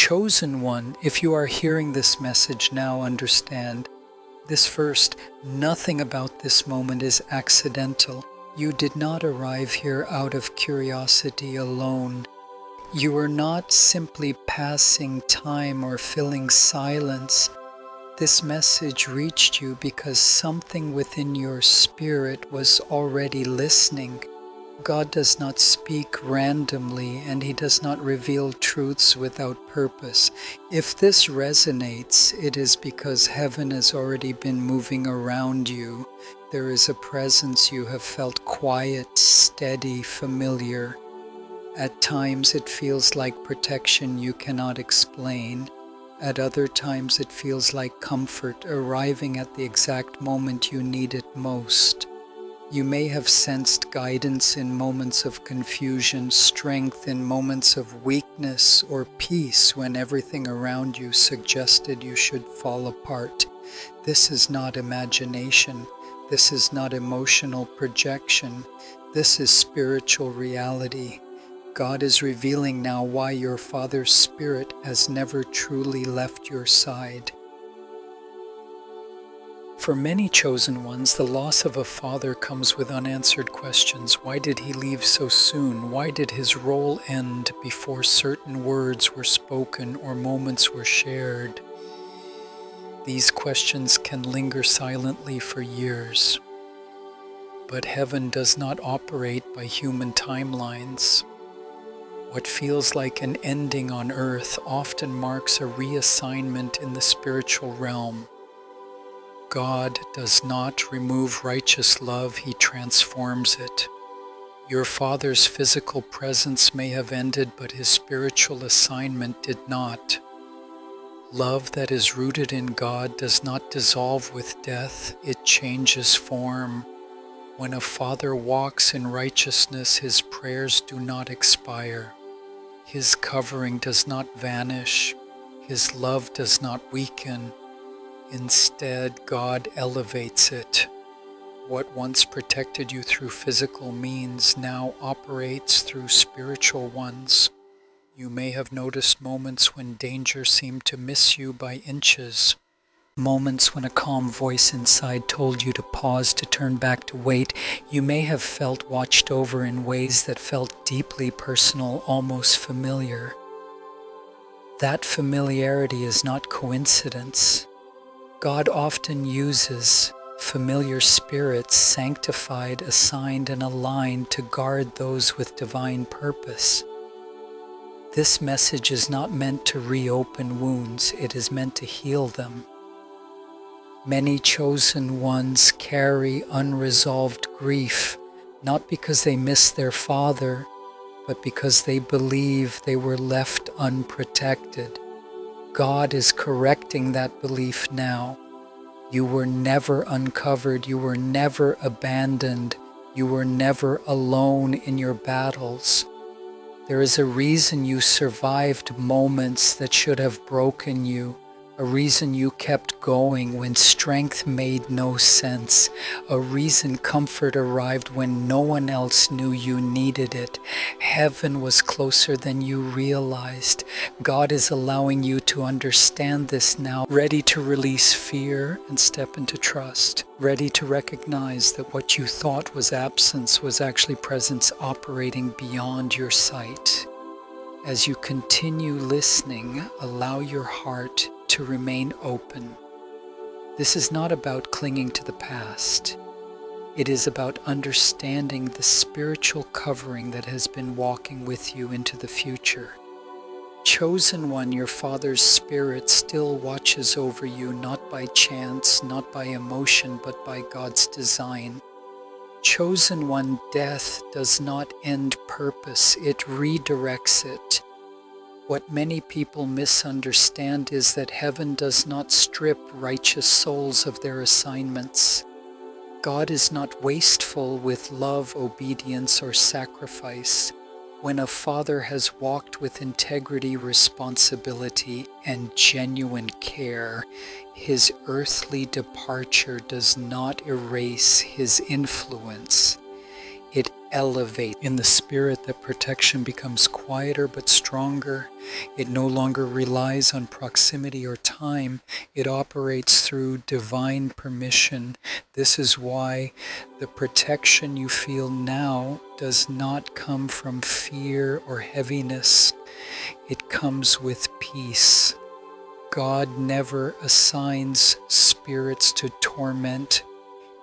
Chosen one, if you are hearing this message now, understand this first: nothing about this moment is accidental. You did not arrive here out of curiosity alone. You are not simply passing time or filling silence. This message reached you because something within your spirit was already listening. God does not speak randomly, and He does not reveal truths without purpose. If this resonates, it is because heaven has already been moving around you. There is a presence you have felt, quiet, steady, familiar. At times it feels like protection you cannot explain. At other times it feels like comfort, arriving at the exact moment you need it most. You may have sensed guidance in moments of confusion, strength in moments of weakness, or peace when everything around you suggested you should fall apart. This is not imagination. This is not emotional projection. This is spiritual reality. God is revealing now why your Father's Spirit has never truly left your side. For many chosen ones, the loss of a father comes with unanswered questions. Why did he leave so soon? Why did his role end before certain words were spoken or moments were shared? These questions can linger silently for years. But heaven does not operate by human timelines. What feels like an ending on earth often marks a reassignment in the spiritual realm. God does not remove righteous love, He transforms it. Your Father's physical presence may have ended, but His spiritual assignment did not. Love that is rooted in God does not dissolve with death, it changes form. When a father walks in righteousness, his prayers do not expire. His covering does not vanish. His love does not weaken. Instead, God elevates it. What once protected you through physical means now operates through spiritual ones. You may have noticed moments when danger seemed to miss you by inches. Moments when a calm voice inside told you to pause, to turn back, to wait. You may have felt watched over in ways that felt deeply personal, almost familiar. That familiarity is not coincidence. God often uses familiar spirits, sanctified, assigned, and aligned to guard those with divine purpose. This message is not meant to reopen wounds, it is meant to heal them. Many chosen ones carry unresolved grief, not because they miss their father, but because they believe they were left unprotected. God is correcting that belief now. You were never uncovered, you were never abandoned, you were never alone in your battles. There is a reason you survived moments that should have broken you, a reason you kept going when strength made no sense, a reason comfort arrived when no one else knew you needed it. Heaven was closer than you realized. God is allowing you to understand this now, ready to release fear and step into trust, ready to recognize that what you thought was absence was actually presence operating beyond your sight. As you continue listening, allow your heart to remain open. This is not about clinging to the past. It is about understanding the spiritual covering that has been walking with you into the future. Chosen one, your Father's Spirit still watches over you, not by chance, not by emotion, but by God's design. Chosen one, death does not end purpose, it redirects it. What many people misunderstand is that heaven does not strip righteous souls of their assignments. God is not wasteful with love, obedience, or sacrifice. When a father has walked with integrity, responsibility, and genuine care, his earthly departure does not erase his influence. It elevate. In the spirit, that protection becomes quieter but stronger. It no longer relies on proximity or time. It operates through divine permission. This is why the protection you feel now does not come from fear or heaviness. It comes with peace. God never assigns spirits to torment.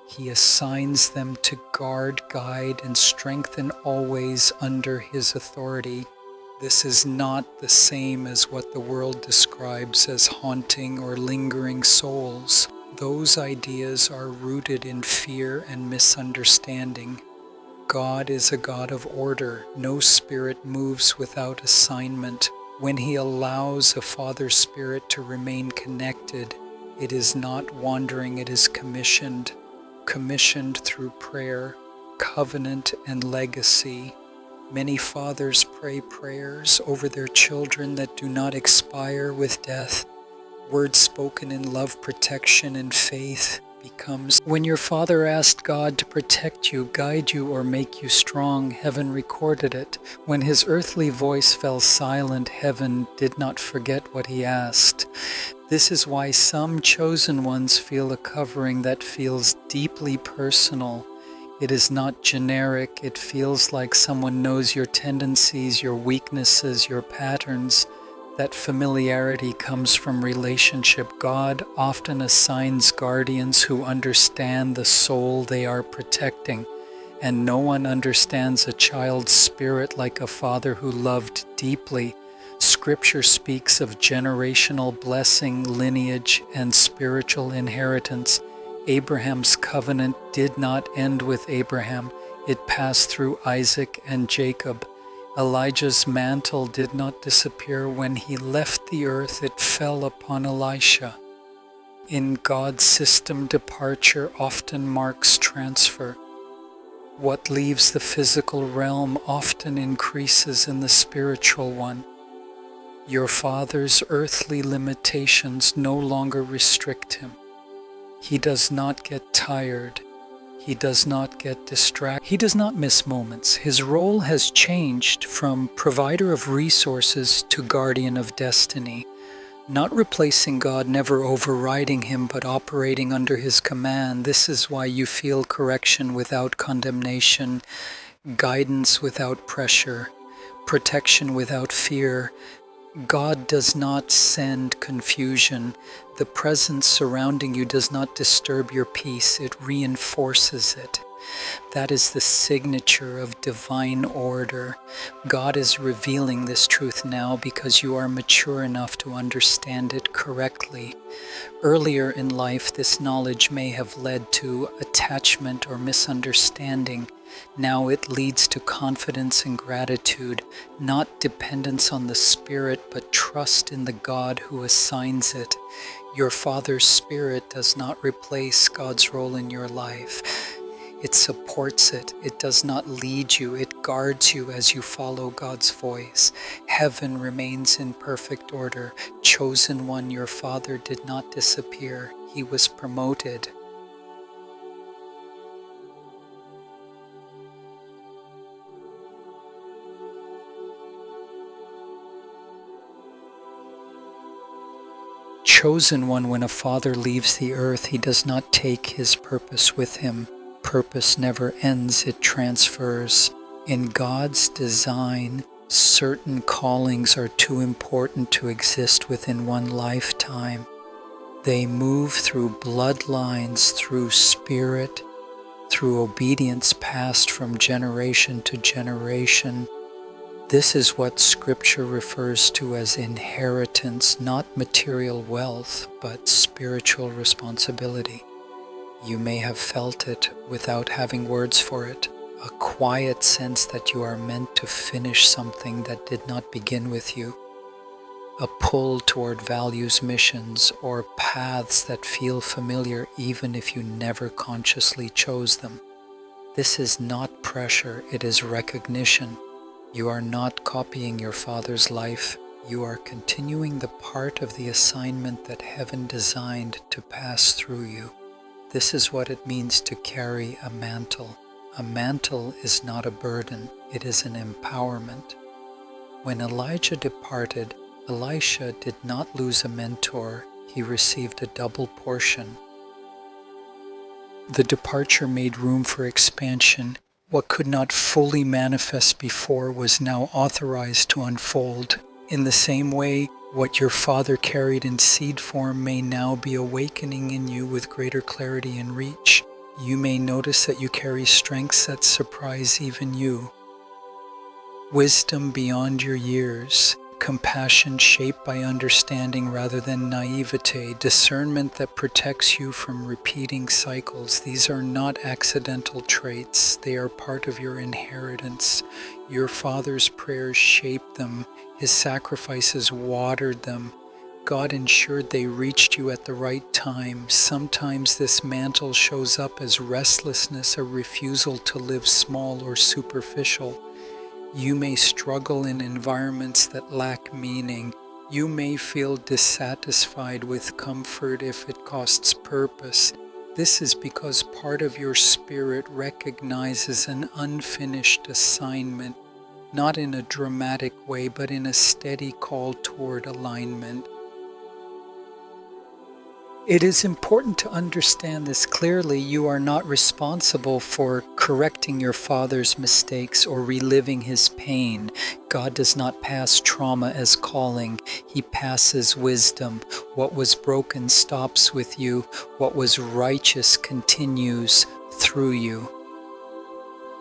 He assigns them to guard, guide, and strengthen always under His authority. This is not the same as what the world describes as haunting or lingering souls. Those ideas are rooted in fear and misunderstanding. God is a God of order. No spirit moves without assignment. When He allows a Father Spirit to remain connected, it is not wandering, it is commissioned through prayer, covenant, and legacy. Many fathers pray prayers over their children that do not expire with death. Words spoken in love, protection, and faith becomes. When your father asked God to protect you, guide you, or make you strong, heaven recorded it. When his earthly voice fell silent, heaven did not forget what he asked. This is why some chosen ones feel a covering that feels deeply personal. It is not generic. It feels like someone knows your tendencies, your weaknesses, your patterns. That familiarity comes from relationship. God often assigns guardians who understand the soul they are protecting, and no one understands a child's spirit like a father who loved deeply. Scripture speaks of generational blessing, lineage, and spiritual inheritance. Abraham's covenant did not end with Abraham. It passed through Isaac and Jacob. Elijah's mantle did not disappear when he left the earth. It fell upon Elisha. In God's system, departure often marks transfer. What leaves the physical realm often increases in the spiritual one. Your father's earthly limitations no longer restrict him. He does not get tired. He does not get distracted. He does not miss moments. His role has changed from provider of resources to guardian of destiny, not replacing God, never overriding him, but operating under his command. This is why you feel correction without condemnation, guidance without pressure, protection without fear. God does not send confusion. The presence surrounding you does not disturb your peace, it reinforces it. That is the signature of divine order. God is revealing this truth now because you are mature enough to understand it correctly. Earlier in life, this knowledge may have led to attachment or misunderstanding. Now it leads to confidence and gratitude, not dependence on the Spirit, but trust in the God who assigns it. Your Father's Spirit does not replace God's role in your life. It supports it. It does not lead you. It guards you as you follow God's voice. Heaven remains in perfect order. Chosen one, your Father did not disappear. He was promoted. Chosen one, when a father leaves the earth, he does not take his purpose with him. Purpose never ends, it transfers. In God's design, certain callings are too important to exist within one lifetime. They move through bloodlines, through spirit, through obedience passed from generation to generation. This is what Scripture refers to as inheritance, not material wealth, but spiritual responsibility. You may have felt it without having words for it, a quiet sense that you are meant to finish something that did not begin with you, a pull toward values, missions, or paths that feel familiar even if you never consciously chose them. This is not pressure, it is recognition. You are not copying your Father's life. You are continuing the part of the assignment that heaven designed to pass through you. This is what it means to carry a mantle. A mantle is not a burden, it is an empowerment. When Elijah departed, Elisha did not lose a mentor, he received a double portion. The departure made room for expansion. What could not fully manifest before was now authorized to unfold. In the same way, what your father carried in seed form may now be awakening in you with greater clarity and reach. You may notice that you carry strengths that surprise even you. Wisdom beyond your years, compassion shaped by understanding rather than naivete, discernment that protects you from repeating cycles. These are not accidental traits. They are part of your inheritance. Your father's prayers shaped them. His sacrifices watered them. God ensured they reached you at the right time. Sometimes this mantle shows up as restlessness, a refusal to live small or superficial. You may struggle in environments that lack meaning. You may feel dissatisfied with comfort if it costs purpose. This is because part of your spirit recognizes an unfinished assignment, not in a dramatic way, but in a steady call toward alignment. It is important to understand this clearly. You are not responsible for correcting your father's mistakes or reliving his pain. God does not pass trauma as calling. He passes wisdom. What was broken stops with you. What was righteous continues through you.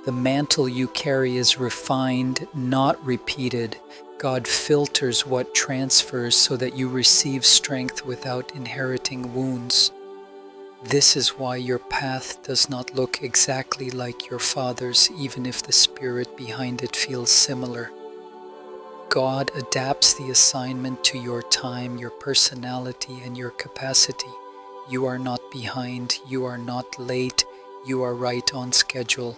The mantle you carry is refined, not repeated. God filters what transfers so that you receive strength without inheriting wounds. This is why your path does not look exactly like your father's, even if the spirit behind it feels similar. God adapts the assignment to your time, your personality, and your capacity. You are not behind, you are not late, you are right on schedule.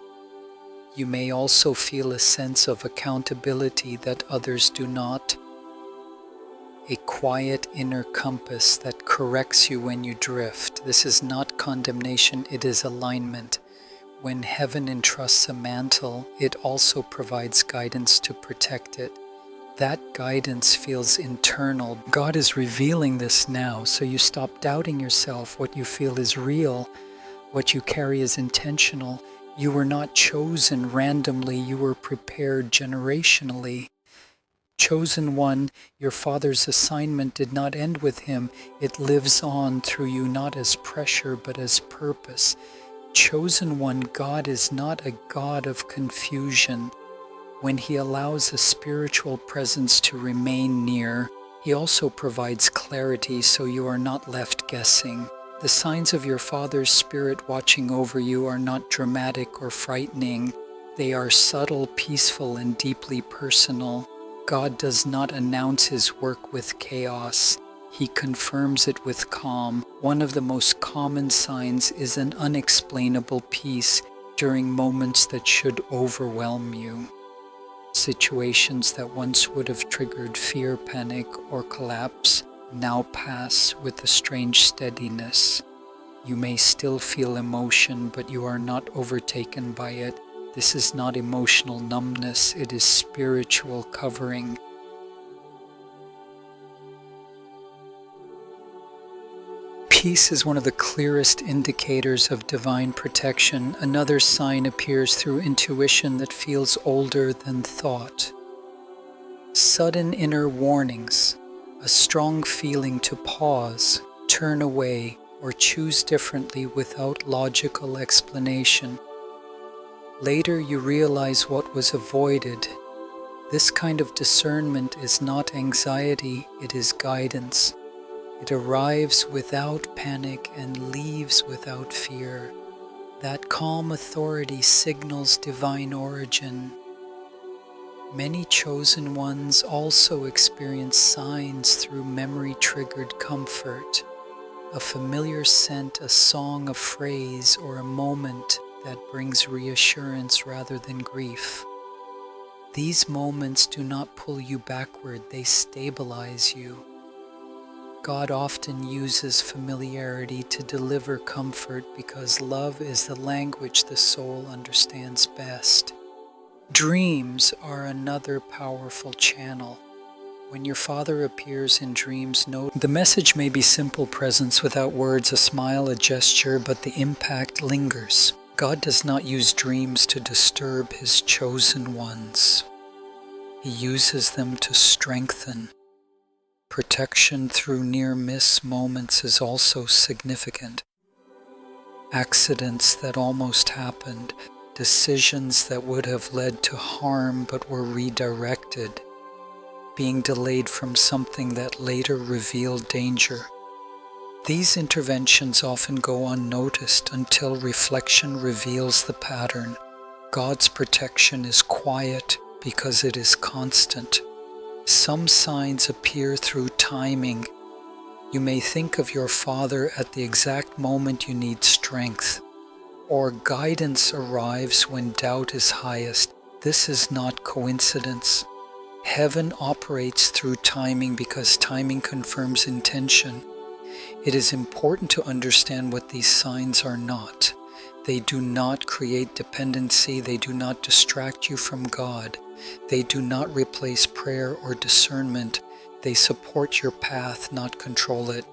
You may also feel a sense of accountability that others do not. A quiet inner compass that corrects you when you drift. This is not condemnation, it is alignment. When heaven entrusts a mantle, it also provides guidance to protect it. That guidance feels internal. God is revealing this now, so you stop doubting yourself. What you feel is real. What you carry is intentional. You were not chosen randomly, you were prepared generationally. Chosen one, your father's assignment did not end with him. It lives on through you, not as pressure, but as purpose. Chosen one, God is not a God of confusion. When he allows a spiritual presence to remain near, he also provides clarity so you are not left guessing. The signs of your Father's Spirit watching over you are not dramatic or frightening. They are subtle, peaceful, and deeply personal. God does not announce his work with chaos. He confirms it with calm. One of the most common signs is an unexplainable peace during moments that should overwhelm you. Situations that once would have triggered fear, panic, or collapse now pass with a strange steadiness. You may still feel emotion, but you are not overtaken by it. This is not emotional numbness, it is spiritual covering. Peace is one of the clearest indicators of divine protection. Another sign appears through intuition that feels older than thought. Sudden inner warnings, a strong feeling to pause, turn away, or choose differently without logical explanation. Later you realize what was avoided. This kind of discernment is not anxiety, it is guidance. It arrives without panic and leaves without fear. That calm authority signals divine origin. Many chosen ones also experience signs through memory-triggered comfort. A familiar scent, a song, a phrase, or a moment that brings reassurance rather than grief. These moments do not pull you backward, they stabilize you. God often uses familiarity to deliver comfort because love is the language the soul understands best. Dreams are another powerful channel. When your Father appears in dreams, note the message may be simple presence without words, a smile, a gesture, but the impact lingers. God does not use dreams to disturb His chosen ones. He uses them to strengthen. Protection through near-miss moments is also significant. Accidents that almost happened, decisions that would have led to harm but were redirected, being delayed from something that later revealed danger. These interventions often go unnoticed until reflection reveals the pattern. God's protection is quiet because it is constant. Some signs appear through timing. You may think of your Father at the exact moment you need strength, or guidance arrives when doubt is highest. This is not coincidence. Heaven operates through timing because timing confirms intention. It is important to understand what these signs are not. They do not create dependency. They do not distract you from God. They do not replace prayer or discernment. They support your path, not control it.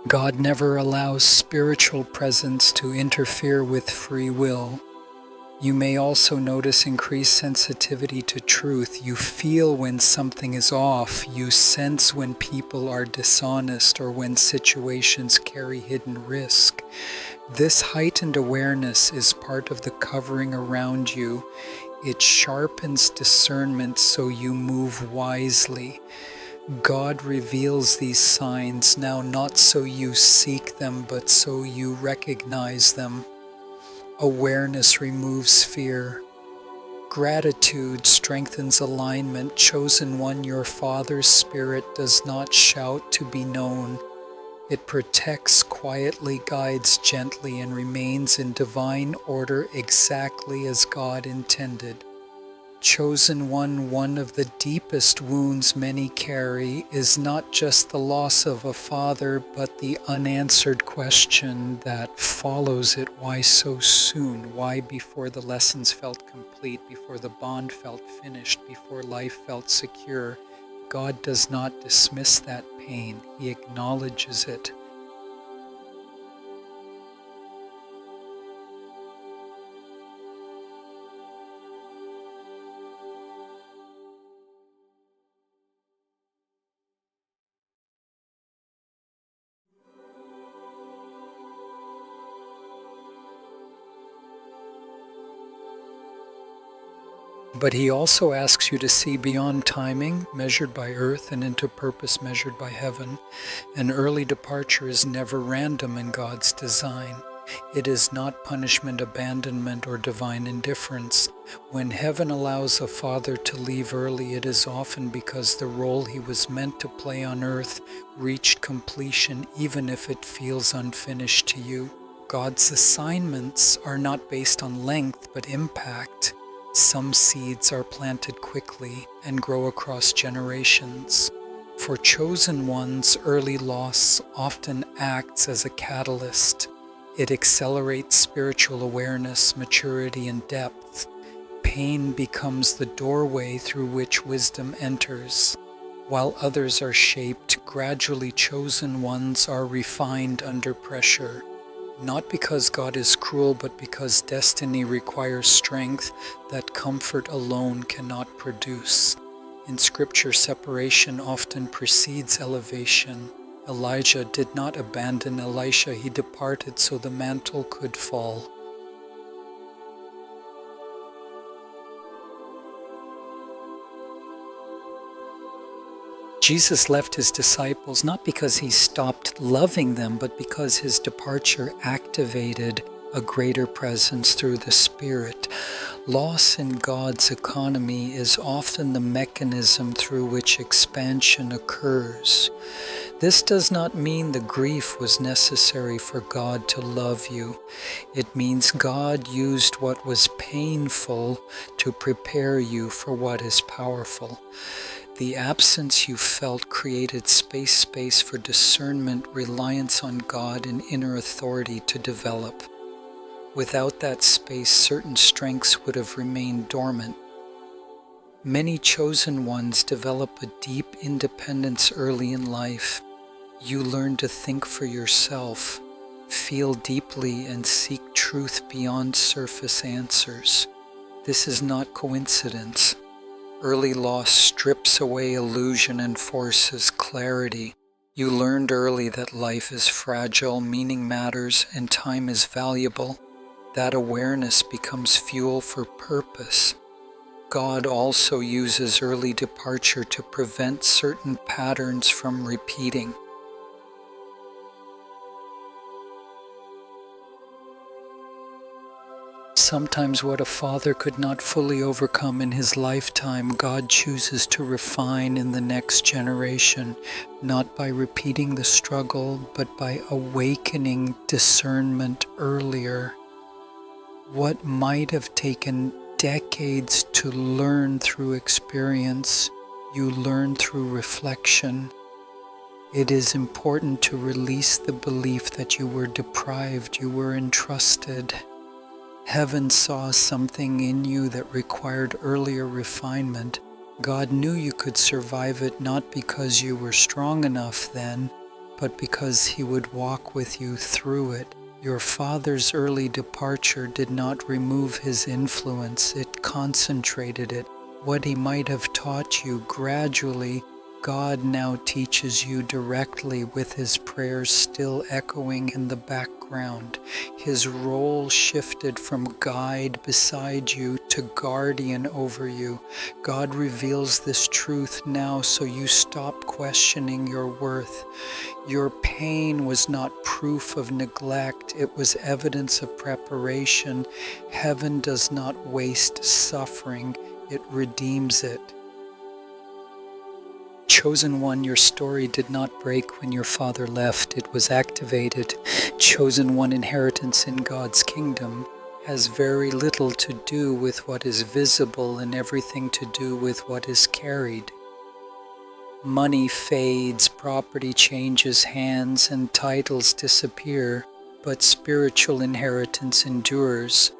God never allows spiritual presence to interfere with free will. You may also notice increased sensitivity to truth. You feel when something is off. You sense when people are dishonest or when situations carry hidden risk. This heightened awareness is part of the covering around you. It sharpens discernment so you move wisely. God reveals these signs now not so you seek them, but so you recognize them. Awareness removes fear. Gratitude strengthens alignment. Chosen one, your Father's Spirit does not shout to be known. It protects quietly, guides gently, and remains in divine order exactly as God intended. Chosen one of the deepest wounds many carry is not just the loss of a father, but the unanswered question that follows it. Why so soon? Why before the lessons felt complete, before the bond felt finished, before life felt secure? God does not dismiss that pain. He acknowledges it. But He also asks you to see beyond timing, measured by earth, and into purpose measured by heaven. An early departure is never random in God's design. It is not punishment, abandonment, or divine indifference. When heaven allows a father to leave early, it is often because the role he was meant to play on earth reached completion, even if it feels unfinished to you. God's assignments are not based on length, but impact. Some seeds are planted quickly and grow across generations. For chosen ones, early loss often acts as a catalyst. It accelerates spiritual awareness, maturity, and depth. Pain becomes the doorway through which wisdom enters. While others are shaped, gradually chosen ones are refined under pressure. Not because God is cruel, but because destiny requires strength that comfort alone cannot produce. In Scripture, separation often precedes elevation. Elijah did not abandon Elisha, he departed so the mantle could fall. Jesus left his disciples not because he stopped loving them, but because his departure activated a greater presence through the Spirit. Loss in God's economy is often the mechanism through which expansion occurs. This does not mean the grief was necessary for God to love you. It means God used what was painful to prepare you for what is powerful. The absence you felt created space for discernment, reliance on God, and inner authority to develop. Without that space, certain strengths would have remained dormant. Many chosen ones develop a deep independence early in life. You learn to think for yourself, feel deeply, and seek truth beyond surface answers. This is not coincidence. Early loss strips away illusion and forces clarity. You learned early that life is fragile, meaning matters, and time is valuable. That awareness becomes fuel for purpose. God also uses early departure to prevent certain patterns from repeating. Sometimes what a father could not fully overcome in his lifetime, God chooses to refine in the next generation, not by repeating the struggle, but by awakening discernment earlier. What might have taken decades to learn through experience, you learn through reflection. It is important to release the belief that you were deprived, you were entrusted. Heaven saw something in you that required earlier refinement. God knew you could survive it not because you were strong enough then, but because He would walk with you through it. Your father's early departure did not remove his influence, it concentrated it. What he might have taught you gradually, God now teaches you directly with His prayers still echoing in the background. His role shifted from guide beside you to guardian over you. God reveals this truth now so you stop questioning your worth. Your pain was not proof of neglect, it was evidence of preparation. Heaven does not waste suffering, it redeems it. Chosen one, your story did not break when your father left, it was activated. Chosen one, inheritance in God's kingdom has very little to do with what is visible and everything to do with what is carried. Money fades, property changes hands, and titles disappear, but spiritual inheritance endures.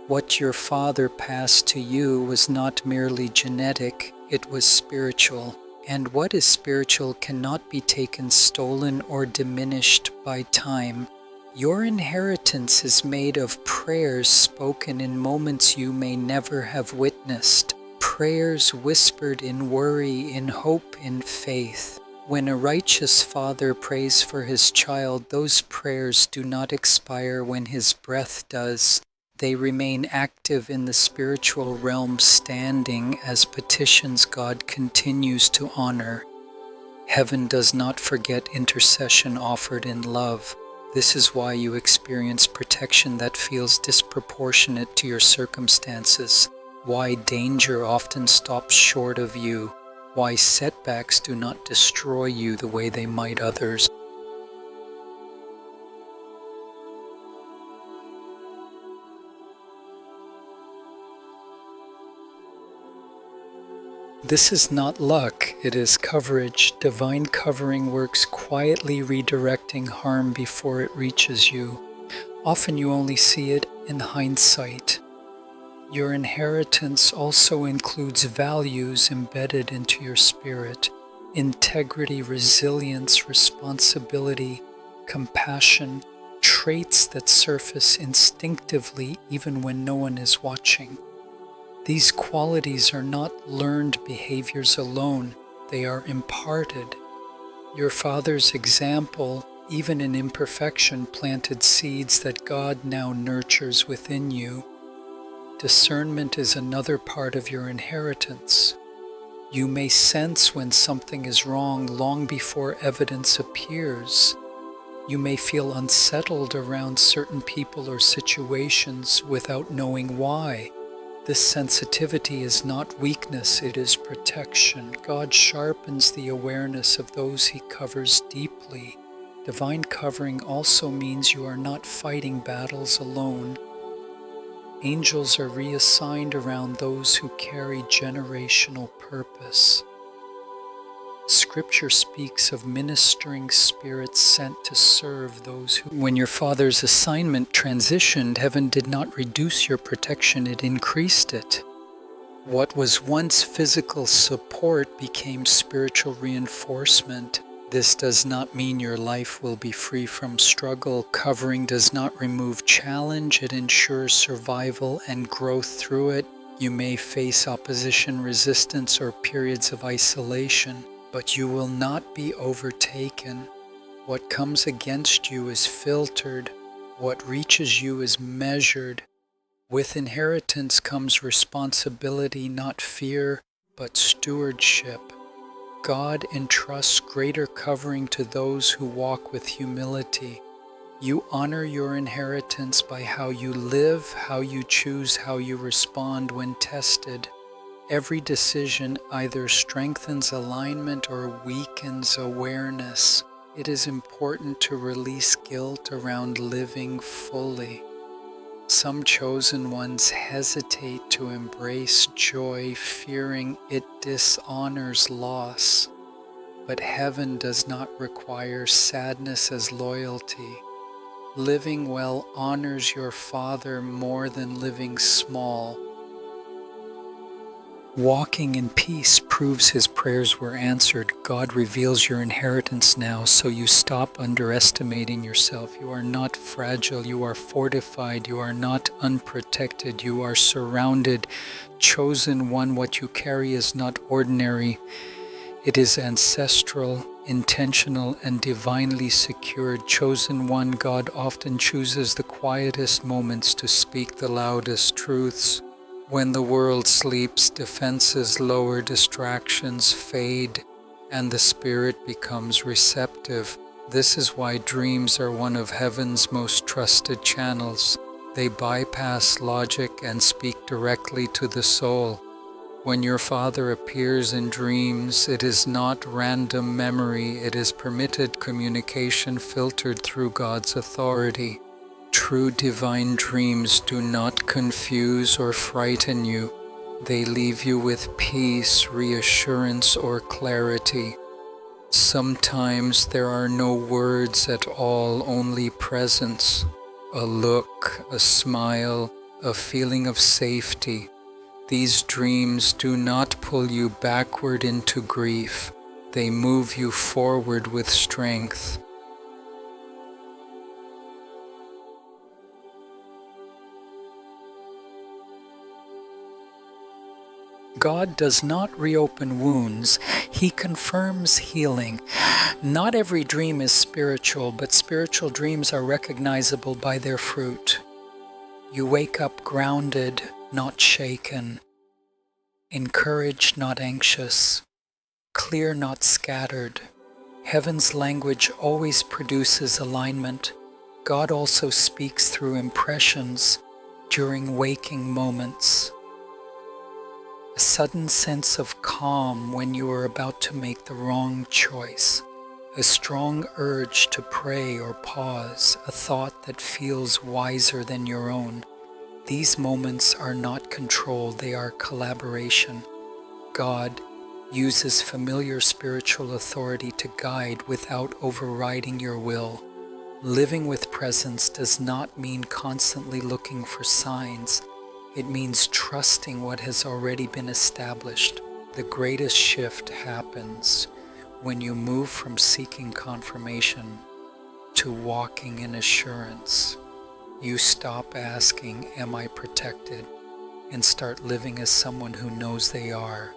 What your father passed to you was not merely genetic, it was spiritual. And what is spiritual cannot be taken, stolen, or diminished by time. Your inheritance is made of prayers spoken in moments you may never have witnessed. Prayers whispered in worry, in hope, in faith. When a righteous father prays for his child, those prayers do not expire when his breath does. They remain active in the spiritual realm, standing as petitions God continues to honor. Heaven does not forget intercession offered in love. This is why you experience protection that feels disproportionate to your circumstances. Why danger often stops short of you, why setbacks do not destroy you the way they might others. This is not luck, it is coverage. Divine covering works quietly, redirecting harm before it reaches you. Often you only see it in hindsight. Your inheritance also includes values embedded into your spirit: integrity, resilience, responsibility, compassion, traits that surface instinctively even when no one is watching. These qualities are not learned behaviors alone, they are imparted. Your father's example, even in imperfection, planted seeds that God now nurtures within you. Discernment is another part of your inheritance. You may sense when something is wrong long before evidence appears. You may feel unsettled around certain people or situations without knowing why. This sensitivity is not weakness, it is protection. God sharpens the awareness of those He covers deeply. Divine covering also means you are not fighting battles alone. Angels are reassigned around those who carry generational purpose. Scripture speaks of ministering spirits sent to serve those who... When your father's assignment transitioned, heaven did not reduce your protection, it increased it. What was once physical support became spiritual reinforcement. This does not mean your life will be free from struggle. Covering does not remove challenge, it ensures survival and growth through it. You may face opposition, resistance, or periods of isolation, but you will not be overtaken. What comes against you is filtered. What reaches you is measured. With inheritance comes responsibility, not fear, but stewardship. God entrusts greater covering to those who walk with humility. You honor your inheritance by how you live, how you choose, how you respond when tested. Every decision either strengthens alignment or weakens awareness. It is important to release guilt around living fully. Some chosen ones hesitate to embrace joy, fearing it dishonors loss. But heaven does not require sadness as loyalty. Living well honors your Father more than living small. Walking in peace proves His prayers were answered. God reveals your inheritance now, so you stop underestimating yourself. You are not fragile, you are fortified, you are not unprotected, you are surrounded. Chosen one, what you carry is not ordinary. It is ancestral, intentional, and divinely secured. Chosen one, God often chooses the quietest moments to speak the loudest truths. When the world sleeps, defenses lower, distractions fade, and the spirit becomes receptive. This is why dreams are one of heaven's most trusted channels. They bypass logic and speak directly to the soul. When your Father appears in dreams, it is not random memory, it is permitted communication filtered through God's authority. True divine dreams do not confuse or frighten you. They leave you with peace, reassurance, or clarity. Sometimes there are no words at all, only presence. A look, a smile, a feeling of safety. These dreams do not pull you backward into grief. They move you forward with strength. God does not reopen wounds, He confirms healing. Not every dream is spiritual, but spiritual dreams are recognizable by their fruit. You wake up grounded, not shaken, encouraged, not anxious, clear, not scattered. Heaven's language always produces alignment. God also speaks through impressions during waking moments. A sudden sense of calm when you are about to make the wrong choice. A strong urge to pray or pause, a thought that feels wiser than your own. These moments are not control, they are collaboration. God uses familiar spiritual authority to guide without overriding your will. Living with presence does not mean constantly looking for signs. It means trusting what has already been established. The greatest shift happens when you move from seeking confirmation to walking in assurance. You stop asking, "Am I protected?" and start living as someone who knows they are.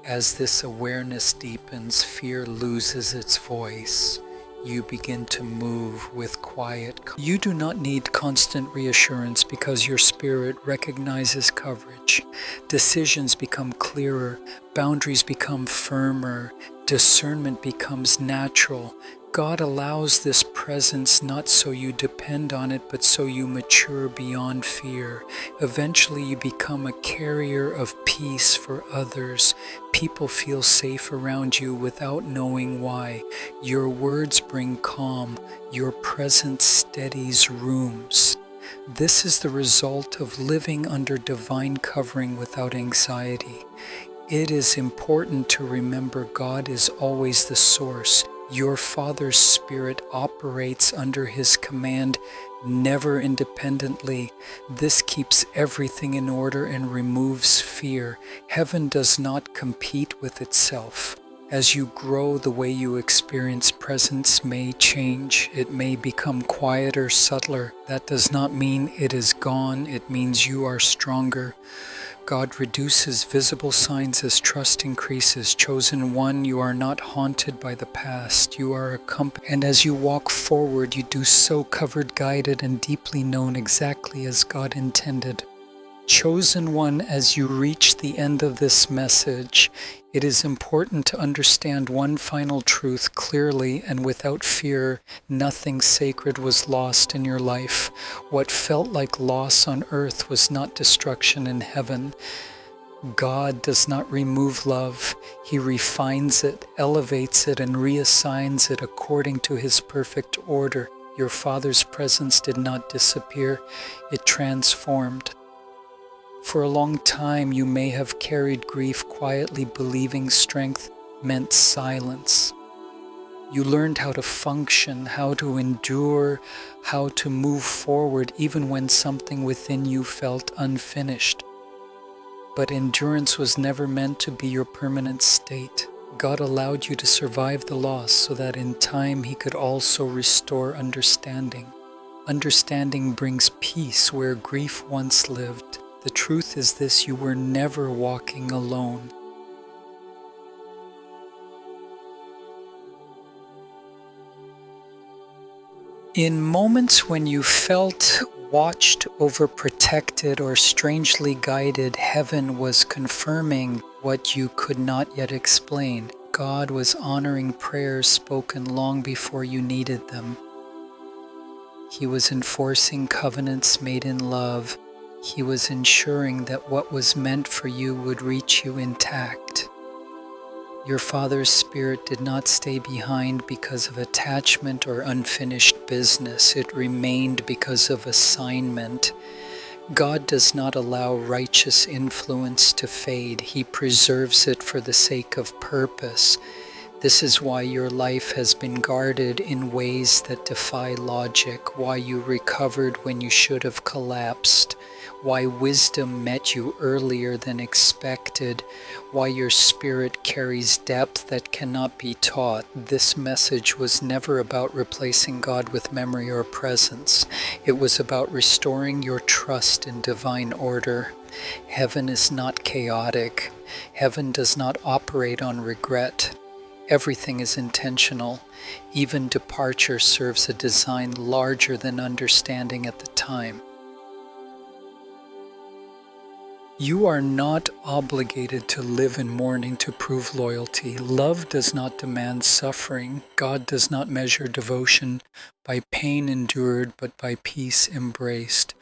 As this awareness deepens, fear loses its voice. You begin to move with quiet. You do not need constant reassurance because your spirit recognizes coverage. Decisions become clearer, boundaries become firmer, discernment becomes natural. God allows this presence not so you depend on it, but so you mature beyond fear. Eventually you become a carrier of peace for others. People feel safe around you without knowing why. Your words bring calm. Your presence steadies rooms. This is the result of living under divine covering without anxiety. It is important to remember God is always the source. Your Father's Spirit operates under His command, never independently. This keeps everything in order and removes fear. Heaven does not compete with itself. As you grow, the way you experience presence may change. It may become quieter, subtler. That does not mean it is gone. It means you are stronger. God reduces visible signs as trust increases. Chosen one, you are not haunted by the past. You are accompanied, and as you walk forward, you do so covered, guided, and deeply known exactly as God intended. Chosen one, as you reach the end of this message, it is important to understand one final truth clearly and without fear. Nothing sacred was lost in your life. What felt like loss on earth was not destruction in heaven. God does not remove love. He refines it, elevates it, and reassigns it according to His perfect order. Your Father's presence did not disappear. It transformed. For a long time, you may have carried grief quietly, believing strength meant silence. You learned how to function, how to endure, how to move forward, even when something within you felt unfinished. But endurance was never meant to be your permanent state. God allowed you to survive the loss so that in time He could also restore understanding. Understanding brings peace where grief once lived. The truth is this: you were never walking alone. In moments when you felt watched, overprotected, or strangely guided, heaven was confirming what you could not yet explain. God was honoring prayers spoken long before you needed them. He was enforcing covenants made in love. He was ensuring that what was meant for you would reach you intact. Your Father's Spirit did not stay behind because of attachment or unfinished business. It remained because of assignment. God does not allow righteous influence to fade. He preserves it for the sake of purpose. This is why your life has been guarded in ways that defy logic, why you recovered when you should have collapsed, why wisdom met you earlier than expected, why your spirit carries depth that cannot be taught. This message was never about replacing God with memory or presence. It was about restoring your trust in divine order. Heaven is not chaotic. Heaven does not operate on regret. Everything is intentional. Even departure serves a design larger than understanding at the time. You are not obligated to live in mourning to prove loyalty. Love does not demand suffering. God does not measure devotion by pain endured, but by peace embraced.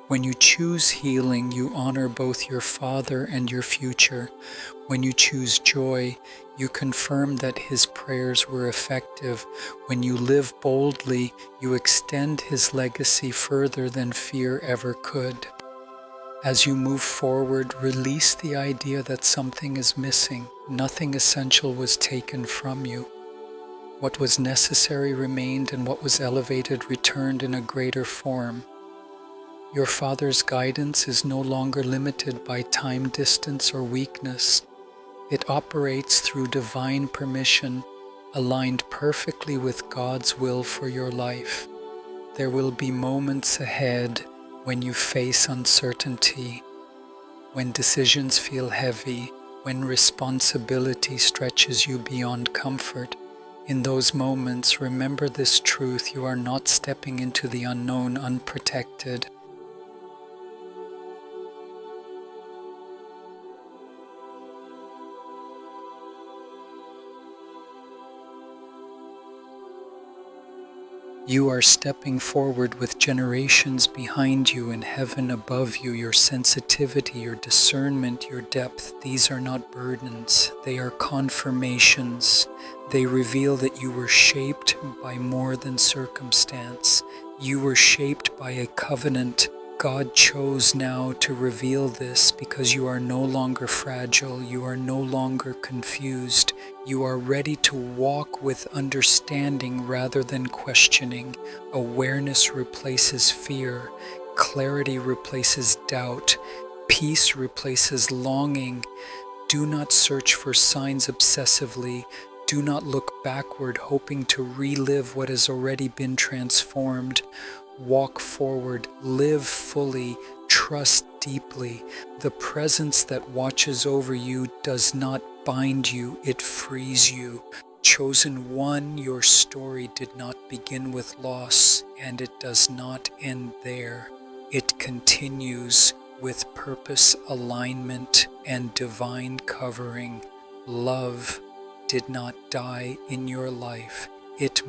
When you choose healing, you honor both your Father and your future. When you choose joy, you confirm that His prayers were effective. When you live boldly, you extend His legacy further than fear ever could. As you move forward, release the idea that something is missing. Nothing essential was taken from you. What was necessary remained, and what was elevated returned in a greater form. Your Father's guidance is no longer limited by time, distance, or weakness. It operates through divine permission, aligned perfectly with God's will for your life. There will be moments ahead when you face uncertainty, when decisions feel heavy, when responsibility stretches you beyond comfort. In those moments, remember this truth: you are not stepping into the unknown unprotected. You are stepping forward with generations behind you and heaven above you. Your sensitivity, your discernment, your depth, these are not burdens. They are confirmations. They reveal that you were shaped by more than circumstance. You were shaped by a covenant. God chose now to reveal this because you are no longer fragile. You are no longer confused. You are ready to walk with understanding rather than questioning. Awareness replaces fear. Clarity replaces doubt. Peace replaces longing. Do not search for signs obsessively. Do not look backward, hoping to relive what has already been transformed. Walk forward, live fully, trust deeply. The presence that watches over you does not bind you, it frees you. Chosen one, your story did not begin with loss, and it does not end there. It continues with purpose, alignment, and divine covering. Love did not die in your life. It